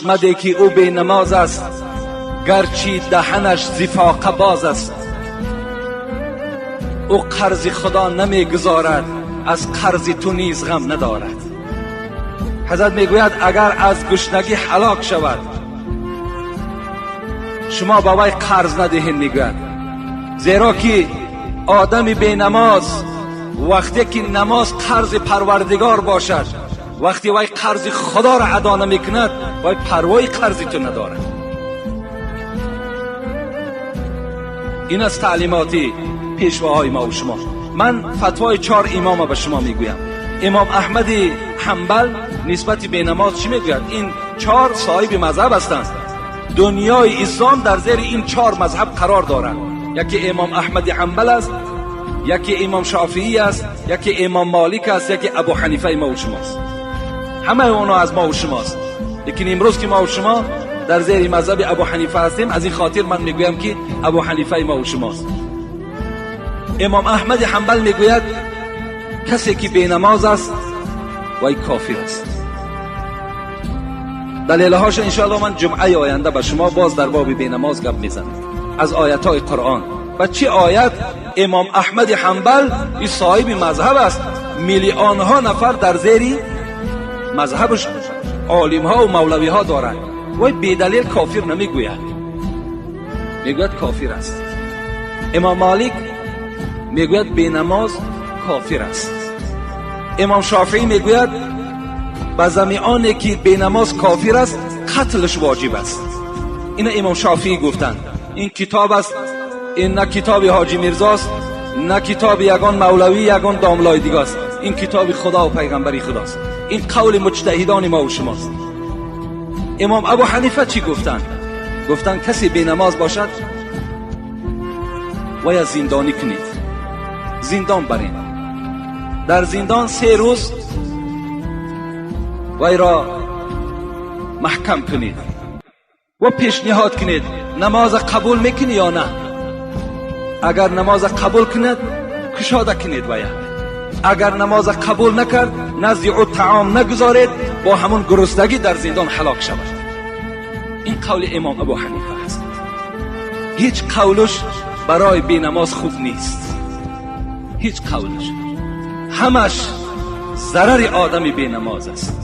مشمده که او بی نماز است، گرچه دهنش زفاقه باز است. او قرض خدا نمی گذارد، از قرض تو نیز غم ندارد. حضرت میگوید اگر از گشنگی هلاک شود شما با وی قرض ندهید. میگوید زیرا که آدم بی نماز وقتی که نماز قرض پروردگار باشد، وقتی وی قرض خدا را ادا نمی کند وی پروای قرض تو ندارد. این از تعلیماتی پیشواهای ما و شما. من فتوای 4 امام به شما میگویم. امام احمد حنبل نسبت به نماز چی میگوید؟ این 4 صاحب مذهب هستند. دنیای اسلام در زیر این 4 مذهب قرار دارد. یکی امام احمد حنبل است، یکی امام شافعی است، یکی امام مالک است، یکی ابو حنیفه ما و شماست. همه اونا از ما و شماست. لیکن امروز که ما و شما در زیر مذهب ابو حنیفه هستیم، از این خاطر من میگویم که ابو حنیفه ما و شماست. امام احمد حنبل میگوید کسی که بی نماز است وی کافر است. دلیلهاش انشاءالله من جمعه آینده به شما باز در باب بی نماز گپ میزنم از آیات های قرآن. و چه آیت؟ امام احمد حنبل این صاحب مذهب است، میلیون ها نفر در زیر مذهبش عالم ها و مولوی ها دارند. وی بی دلیل کافر نمیگوید، میگوید کافر است. امام مالک میگوید بی نماز کافر است. امام شافعی میگوید به زمیانی که بی نماز کافر است قتلش واجب است. این امام شافعی گفتند. این کتاب است، این نه کتاب حاجی میرزاست، نه کتاب یگان مولوی یگان داملای دیگه است. این کتاب خدا و پیغمبری خداست. این قول مجتهدان ما و شماست. امام ابو حنیفه چی گفتند؟ گفتند کسی بی نماز باشد وی زندانی کنید، زندان برین، در زندان 3 روز وی را محکم کنید و پیشنهاد کنید نماز قبول میکنی یا نه. اگر نماز قبول کند کشاده کنید وی، اگر نماز قبول نکرد نزد او طعام نگذارید، با همون گرسنگی در زندان هلاک شود. این قول امام ابو حنیفه است. هیچ قولش برای بی نماز خوب نیست، هیچ قولش، همش ضرر آدم بی نماز است.